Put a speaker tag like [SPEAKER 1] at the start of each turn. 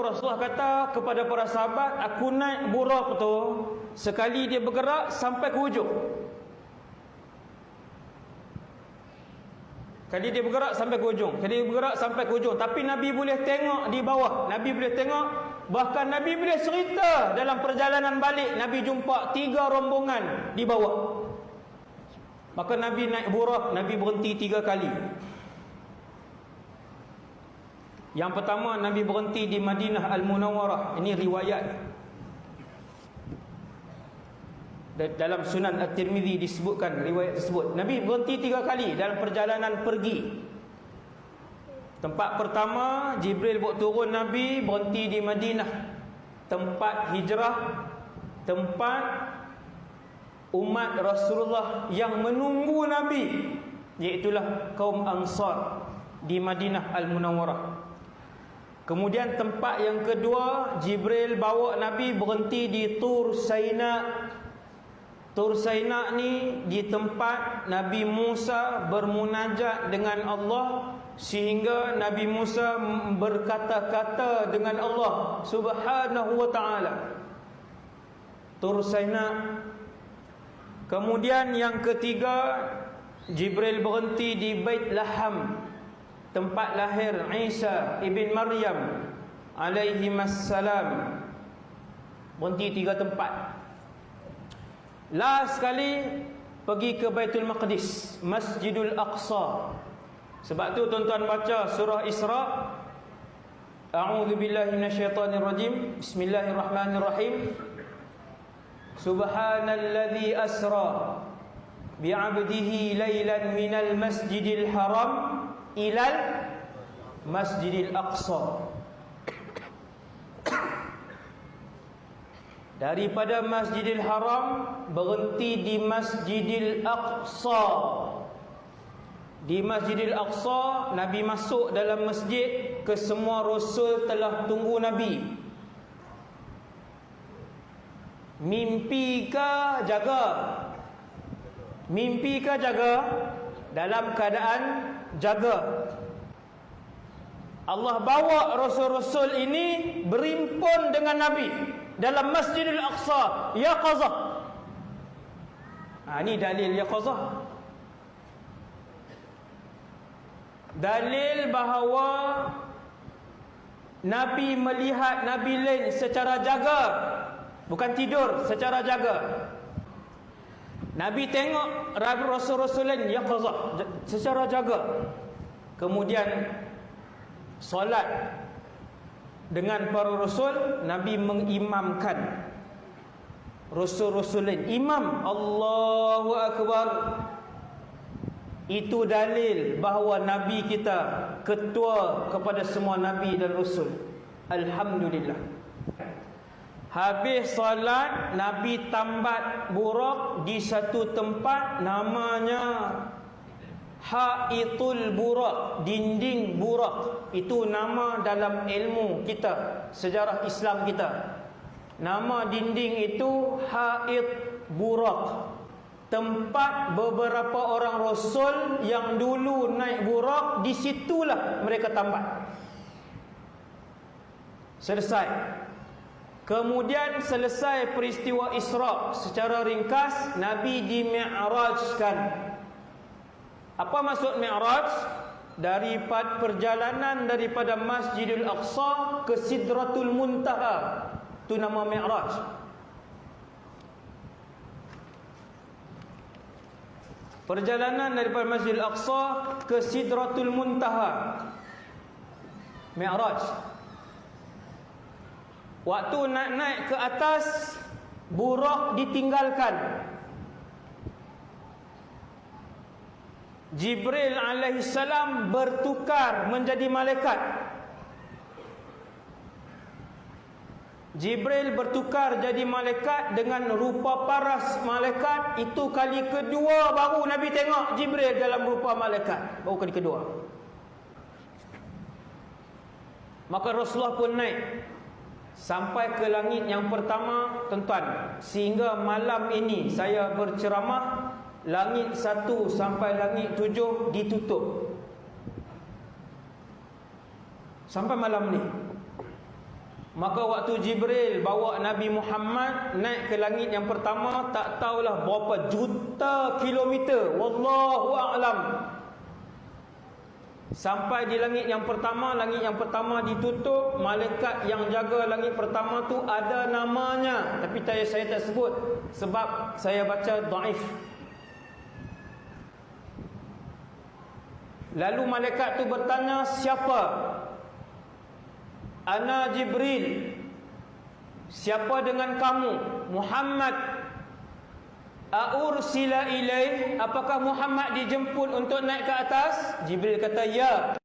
[SPEAKER 1] Rasulullah kata kepada para sahabat, aku naik burak tu, sekali dia bergerak sampai ke hujung. Kali dia bergerak sampai ke hujung, kali dia bergerak sampai ke hujung. Tapi Nabi boleh tengok di bawah, Nabi boleh tengok. Bahkan Nabi boleh cerita dalam perjalanan balik, Nabi jumpa 3 rombongan di bawah. Maka Nabi naik burak, Nabi berhenti 3 kali. Yang pertama, Nabi berhenti di Madinah Al-Munawwarah. Ini riwayat dalam Sunan At-Tirmizi disebutkan riwayat tersebut. Nabi berhenti 3 kali dalam perjalanan pergi. Tempat pertama, Jibril buat turun Nabi, berhenti di Madinah, tempat hijrah, tempat umat Rasulullah yang menunggu Nabi, iaitulah kaum Ansar di Madinah Al-Munawwarah. Kemudian tempat yang kedua, Jibril bawa Nabi berhenti di Tur Saina. Tur Saina ni di tempat Nabi Musa bermunajat dengan Allah, sehingga Nabi Musa berkata-kata dengan Allah Subhanahu wa ta'ala. Tur Saina. Kemudian yang ketiga, Jibril berhenti di Bait Laham, tempat lahir Isa ibn Maryam alaihimassalam. Berhenti 3 tempat. Last sekali pergi ke Baitul Maqdis, Masjidul Aqsa. Sebab tu tuan-tuan baca surah Isra, A'udzu billahi minasyaitonir rajim, Bismillahirrahmanirrahim. Subhanalladzi asra bi'abdihi lailan minal masjidil haram ilal Masjidil Aqsa. Daripada Masjidil Haram berhenti di Masjidil Aqsa. Di Masjidil Aqsa, Nabi masuk dalam masjid, kesemua rasul telah tunggu Nabi. Mimpi ke jaga? Mimpi ke jaga? Dalam keadaan jaga. Allah bawa rasul-rasul ini berimpun dengan Nabi dalam Masjidil Aqsa, yaqazah. Ini dalil yaqazah. Dalil bahawa Nabi melihat Nabi lain secara jaga, bukan tidur, secara jaga. Nabi tengok rasul-rasul lain yaqazah, secara jaga. Kemudian solat dengan para rasul, Nabi mengimamkan rasul-rasul lain. Imam, Allahu Akbar. Itu dalil bahawa Nabi kita ketua kepada semua Nabi dan Rasul. Alhamdulillah. Habis solat, Nabi tambat burak di satu tempat namanya Haitul Burak, dinding burak. Itu nama dalam ilmu kita, sejarah Islam kita. Nama dinding itu Hait Burak. Tempat beberapa orang rasul yang dulu naik burak, di situlah mereka tambat. Selesai. Kemudian selesai peristiwa Isra, secara ringkas Nabi di-mi'rajkan. Apa maksud mi'raj? Daripada perjalanan daripada Masjidil Aqsa ke Sidratul Muntaha. Itu nama mi'raj. Perjalanan daripada Masjidil Aqsa ke Sidratul Muntaha, mi'raj. Waktu nak naik ke atas, burak ditinggalkan. Jibril alaihissalam bertukar menjadi malaikat. Jibril bertukar jadi malaikat dengan rupa paras malaikat. Itu kali kedua baru Nabi tengok Jibril dalam rupa malaikat. Baru kali kedua. Maka Rasulullah pun naik sampai ke langit yang pertama, tuan-tuan. Sehingga malam ini saya berceramah, langit 1 sampai langit 7 ditutup sampai malam ni. Maka waktu Jibril bawa Nabi Muhammad naik ke langit yang pertama, tak tahulah berapa juta kilometer, wallahu a'lam. Sampai di langit yang pertama ditutup. Malaikat yang jaga langit pertama tu ada namanya, tapi saya tak sebut sebab saya baca dhaif. Lalu malaikat tu bertanya, siapa? Ana Jibril. Siapa dengan kamu? Muhammad. Aursila ilaih, apakah Muhammad dijemput untuk naik ke atas? Jibril kata ya.